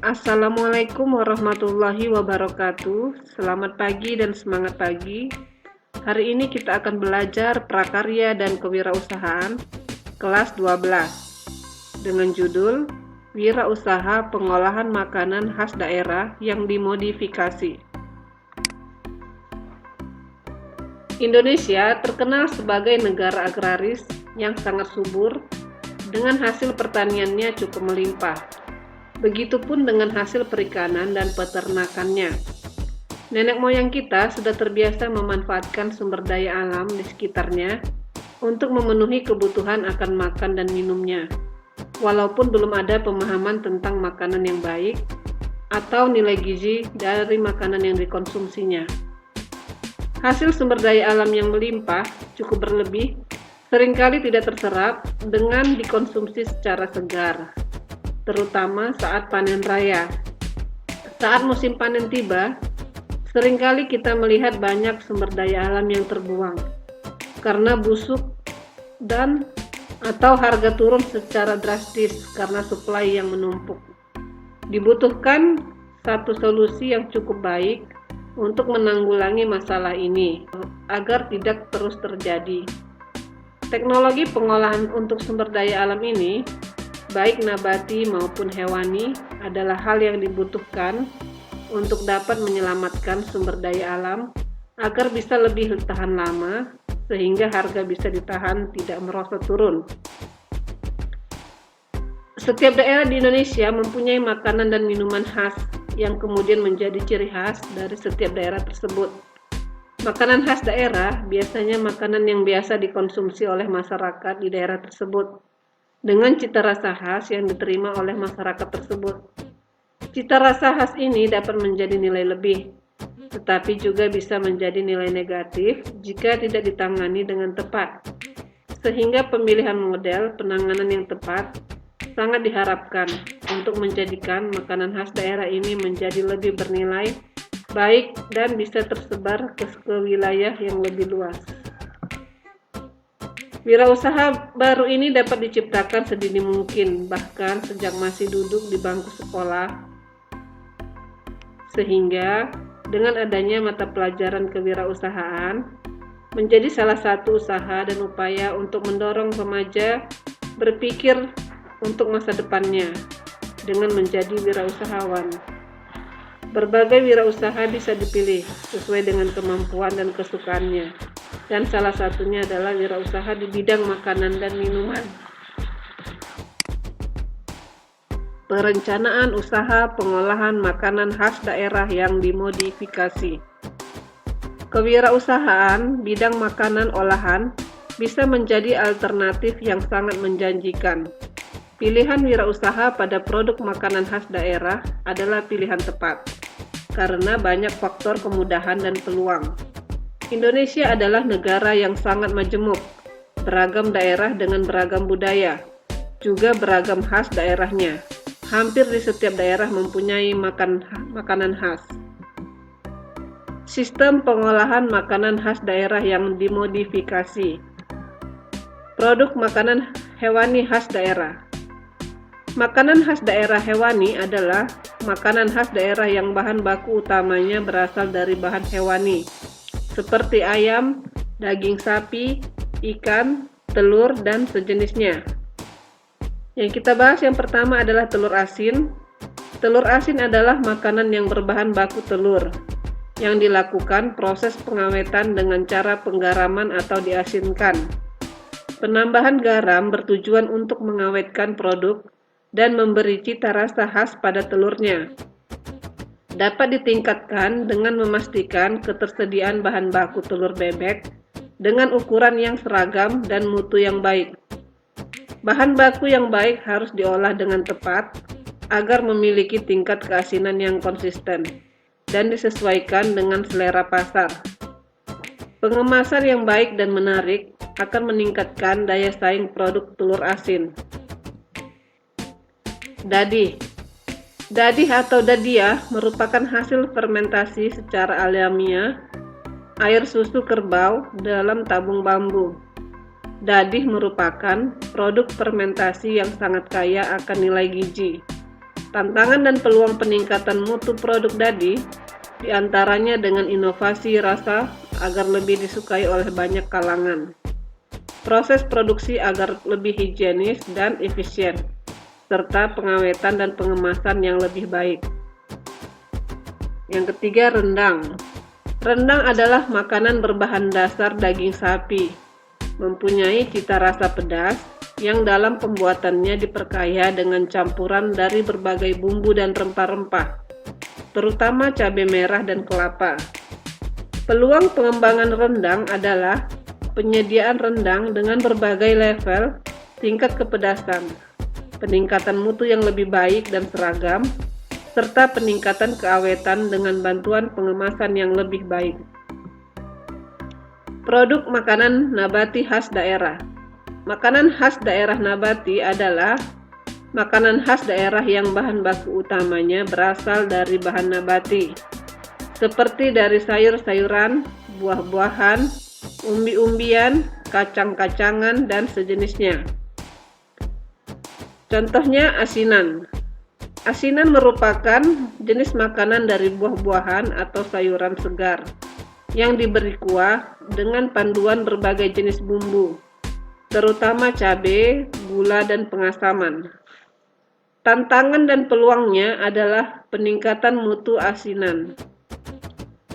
Assalamualaikum warahmatullahi wabarakatuh. Selamat pagi dan semangat pagi. Hari ini kita akan belajar prakarya dan kewirausahaan kelas 12 dengan judul Wirausaha Pengolahan Makanan Khas Daerah yang Dimodifikasi. Indonesia terkenal sebagai negara agraris yang sangat subur dengan hasil pertaniannya cukup melimpah. Begitupun dengan hasil perikanan dan peternakannya. Nenek moyang kita sudah terbiasa memanfaatkan sumber daya alam di sekitarnya untuk memenuhi kebutuhan akan makan dan minumnya, walaupun belum ada pemahaman tentang makanan yang baik atau nilai gizi dari makanan yang dikonsumsinya. Hasil sumber daya alam yang melimpah cukup berlebih seringkali tidak terserap dengan dikonsumsi secara segar, terutama saat panen raya. Saat musim panen tiba, seringkali kita melihat banyak sumber daya alam yang terbuang karena busuk dan atau harga turun secara drastis karena suplai yang menumpuk. Dibutuhkan satu solusi yang cukup baik untuk menanggulangi masalah ini agar tidak terus terjadi. Teknologi pengolahan untuk sumber daya alam ini, baik nabati maupun hewani, adalah hal yang dibutuhkan untuk dapat menyelamatkan sumber daya alam agar bisa lebih tahan lama, sehingga harga bisa ditahan tidak merosot turun. Setiap daerah di Indonesia mempunyai makanan dan minuman khas yang kemudian menjadi ciri khas dari setiap daerah tersebut. Makanan khas daerah biasanya makanan yang biasa dikonsumsi oleh masyarakat di daerah tersebut, dengan cita rasa khas yang diterima oleh masyarakat tersebut. Cita rasa khas ini dapat menjadi nilai lebih, tetapi juga bisa menjadi nilai negatif jika tidak ditangani dengan tepat. Sehingga pemilihan model penanganan yang tepat sangat diharapkan untuk menjadikan makanan khas daerah ini menjadi lebih bernilai baik dan bisa tersebar ke wilayah yang lebih luas. Wirausaha baru ini dapat diciptakan sedini mungkin, bahkan sejak masih duduk di bangku sekolah, sehingga dengan adanya mata pelajaran kewirausahaan menjadi salah satu usaha dan upaya untuk mendorong remaja berpikir untuk masa depannya dengan menjadi wirausahawan. Berbagai wirausaha bisa dipilih sesuai dengan kemampuan dan kesukaannya, dan salah satunya adalah wirausaha di bidang makanan dan minuman. Perencanaan usaha pengolahan makanan khas daerah yang dimodifikasi. Kewirausahaan bidang makanan olahan bisa menjadi alternatif yang sangat menjanjikan. Pilihan wirausaha pada produk makanan khas daerah adalah pilihan tepat, karena banyak faktor kemudahan dan peluang. Indonesia adalah negara yang sangat majemuk, beragam daerah dengan beragam budaya, juga beragam khas daerahnya. Hampir di setiap daerah mempunyai makanan khas. Sistem pengolahan makanan khas daerah yang dimodifikasi. Produk makanan hewani khas daerah. Makanan khas daerah hewani adalah makanan khas daerah yang bahan baku utamanya berasal dari bahan hewani, seperti ayam, daging sapi, ikan, telur, dan sejenisnya. Yang kita bahas yang pertama adalah telur asin. Telur asin adalah makanan yang berbahan baku telur, yang dilakukan proses pengawetan dengan cara penggaraman atau diasinkan. Penambahan garam bertujuan untuk mengawetkan produk dan memberi cita rasa khas pada telurnya. Dapat ditingkatkan dengan memastikan ketersediaan bahan baku telur bebek dengan ukuran yang seragam dan mutu yang baik. Bahan baku yang baik harus diolah dengan tepat agar memiliki tingkat keasinan yang konsisten dan disesuaikan dengan selera pasar. Pengemasan yang baik dan menarik akan meningkatkan daya saing produk telur asin. Dadih. Dadih atau dadiah merupakan hasil fermentasi secara alamiah air susu kerbau dalam tabung bambu. Dadih merupakan produk fermentasi yang sangat kaya akan nilai gizi. Tantangan dan peluang peningkatan mutu produk dadih diantaranya dengan inovasi rasa agar lebih disukai oleh banyak kalangan, proses produksi agar lebih higienis dan efisien, serta pengawetan dan pengemasan yang lebih baik. Yang ketiga, rendang. Rendang adalah makanan berbahan dasar daging sapi, mempunyai cita rasa pedas yang dalam pembuatannya diperkaya dengan campuran dari berbagai bumbu dan rempah-rempah, terutama cabai merah dan kelapa. Peluang pengembangan rendang adalah penyediaan rendang dengan berbagai level tingkat kepedasan, peningkatan mutu yang lebih baik dan seragam, serta peningkatan keawetan dengan bantuan pengemasan yang lebih baik. Produk makanan nabati khas daerah. Makanan khas daerah nabati adalah makanan khas daerah yang bahan baku utamanya berasal dari bahan nabati, seperti dari sayur-sayuran, buah-buahan, umbi-umbian, kacang-kacangan, dan sejenisnya. Contohnya asinan. Asinan merupakan jenis makanan dari buah-buahan atau sayuran segar yang diberi kuah dengan panduan berbagai jenis bumbu, terutama cabai, gula, dan pengasaman. Tantangan dan peluangnya adalah peningkatan mutu asinan,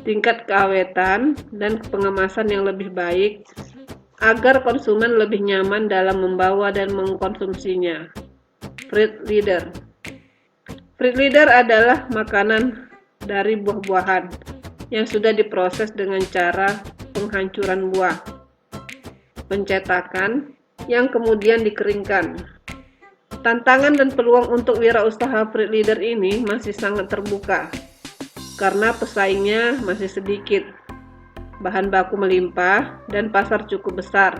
tingkat keawetan, dan pengemasan yang lebih baik agar konsumen lebih nyaman dalam membawa dan mengkonsumsinya. Fruit leader. Fruit leader adalah makanan dari buah-buahan yang sudah diproses dengan cara penghancuran buah, pencetakan, yang kemudian dikeringkan. Tantangan dan peluang untuk wirausaha fruit leader ini masih sangat terbuka, karena pesaingnya masih sedikit, bahan baku melimpah, dan pasar cukup besar.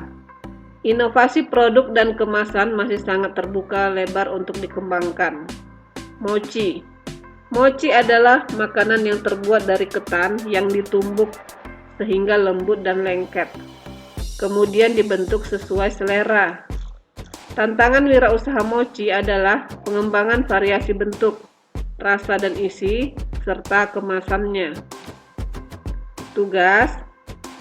Inovasi produk dan kemasan masih sangat terbuka lebar untuk dikembangkan. Mochi. Mochi adalah makanan yang terbuat dari ketan yang ditumbuk sehingga lembut dan lengket, kemudian dibentuk sesuai selera. Tantangan wirausaha mochi adalah pengembangan variasi bentuk, rasa dan isi, serta kemasannya. Tugas.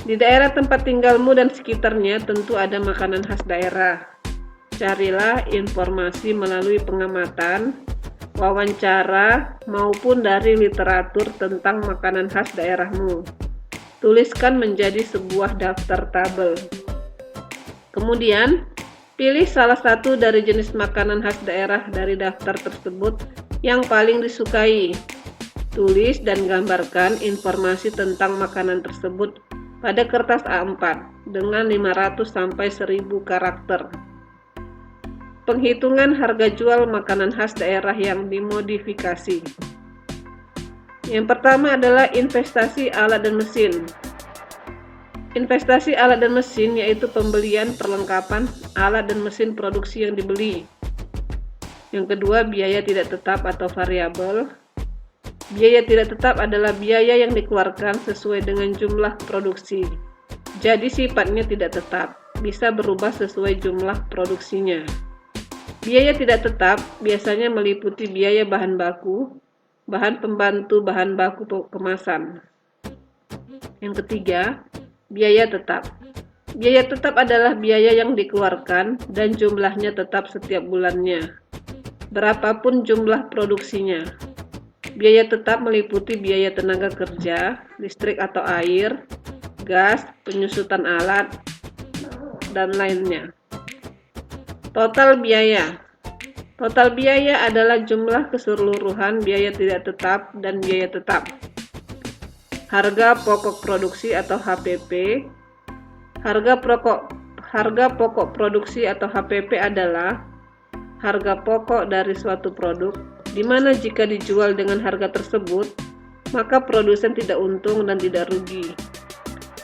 Di daerah tempat tinggalmu dan sekitarnya tentu ada makanan khas daerah. Carilah informasi melalui pengamatan, wawancara, maupun dari literatur tentang makanan khas daerahmu. Tuliskan menjadi sebuah daftar tabel. Kemudian, pilih salah satu dari jenis makanan khas daerah dari daftar tersebut yang paling disukai. Tulis dan gambarkan informasi tentang makanan tersebut pada kertas A4 dengan 500-1000 karakter. Penghitungan harga jual makanan khas daerah yang dimodifikasi. Yang pertama adalah investasi alat dan mesin. Investasi alat dan mesin yaitu pembelian perlengkapan alat dan mesin produksi yang dibeli. Yang kedua, biaya tidak tetap atau variabel. Biaya tidak tetap adalah biaya yang dikeluarkan sesuai dengan jumlah produksi. Jadi sifatnya tidak tetap, bisa berubah sesuai jumlah produksinya. Biaya tidak tetap biasanya meliputi biaya bahan baku, bahan pembantu, bahan baku kemasan. Yang ketiga, biaya tetap. Biaya tetap adalah biaya yang dikeluarkan dan jumlahnya tetap setiap bulannya, berapapun jumlah produksinya. Biaya tetap meliputi biaya tenaga kerja, listrik atau air, gas, penyusutan alat, dan lainnya. Total biaya. Total biaya adalah jumlah keseluruhan biaya tidak tetap dan biaya tetap. Harga pokok produksi atau HPP. Harga pokok produksi atau HPP adalah harga pokok dari suatu produk, di mana jika dijual dengan harga tersebut, maka produsen tidak untung dan tidak rugi.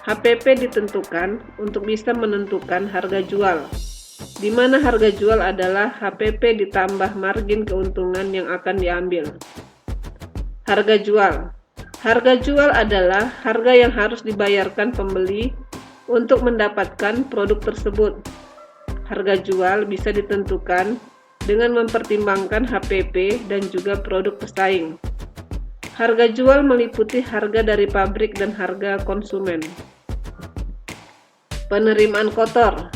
HPP ditentukan untuk bisa menentukan harga jual, di mana harga jual adalah HPP ditambah margin keuntungan yang akan diambil. Harga jual. Harga jual adalah harga yang harus dibayarkan pembeli untuk mendapatkan produk tersebut. Harga jual bisa ditentukan dengan mempertimbangkan HPP dan juga produk pesaing. Harga jual meliputi harga dari pabrik dan harga konsumen. Penerimaan kotor.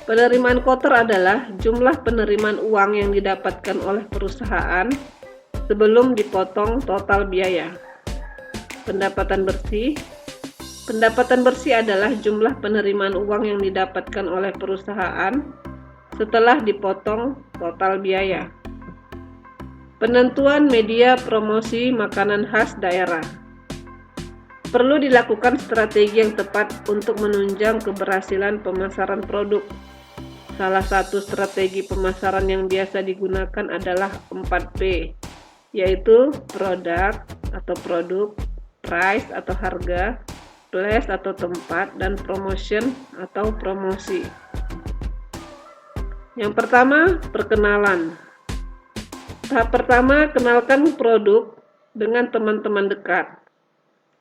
Penerimaan kotor adalah jumlah penerimaan uang yang didapatkan oleh perusahaan sebelum dipotong total biaya. Pendapatan bersih. Pendapatan bersih adalah jumlah penerimaan uang yang didapatkan oleh perusahaan setelah dipotong total biaya. Penentuan media promosi makanan khas daerah. Perlu dilakukan strategi yang tepat untuk menunjang keberhasilan pemasaran produk. Salah satu strategi pemasaran yang biasa digunakan adalah 4P, yaitu produk atau produk, price atau harga, place atau tempat, dan promotion atau promosi. Yang pertama, perkenalan. Tahap pertama, kenalkan produk dengan teman-teman dekat,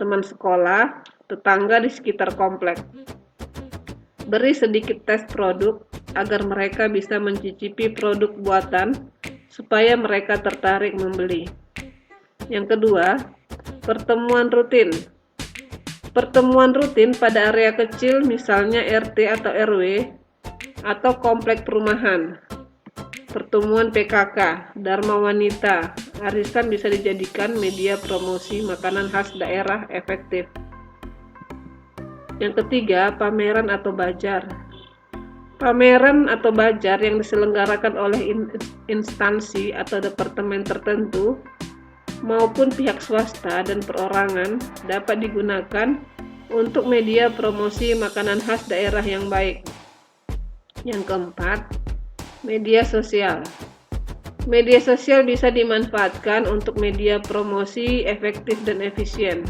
teman sekolah, tetangga di sekitar komplek. Beri sedikit tes produk agar mereka bisa mencicipi produk buatan supaya mereka tertarik membeli. Yang kedua, pertemuan rutin. Pertemuan rutin pada area kecil misalnya RT atau RW atau komplek perumahan. Pertemuan PKK, Dharma Wanita, arisan bisa dijadikan media promosi makanan khas daerah efektif. Yang ketiga, pameran atau bazar. Pameran atau bazar yang diselenggarakan oleh instansi atau departemen tertentu maupun pihak swasta dan perorangan dapat digunakan untuk media promosi makanan khas daerah yang baik. Yang keempat, media sosial. Media sosial bisa dimanfaatkan untuk media promosi efektif dan efisien.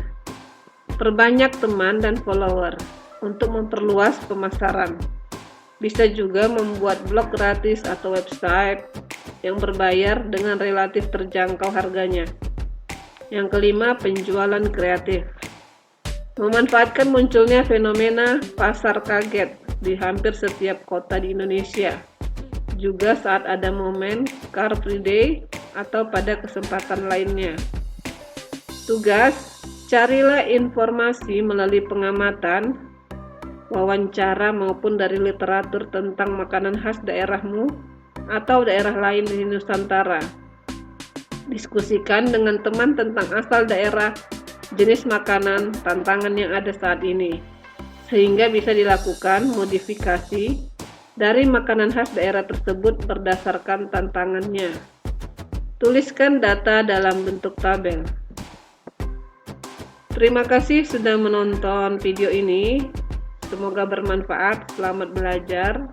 Perbanyak teman dan follower untuk memperluas pemasaran. Bisa juga membuat blog gratis atau website yang berbayar dengan relatif terjangkau harganya. Yang kelima, penjualan kreatif. Memanfaatkan munculnya fenomena pasar kaget di hampir setiap kota di Indonesia. Juga saat ada momen Car Free Day atau pada kesempatan lainnya. Tugas, carilah informasi melalui pengamatan, wawancara maupun dari literatur tentang makanan khas daerahmu atau daerah lain di Nusantara. Diskusikan dengan teman tentang asal daerah, jenis makanan, tantangan yang ada saat ini, sehingga bisa dilakukan modifikasi dari makanan khas daerah tersebut berdasarkan tantangannya. Tuliskan data dalam bentuk tabel. Terima kasih sudah menonton video ini. Semoga bermanfaat. Selamat belajar.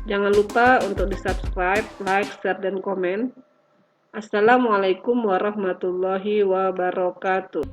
Jangan lupa untuk di-subscribe, like, share, dan komen. Assalamualaikum warahmatullahi wabarakatuh.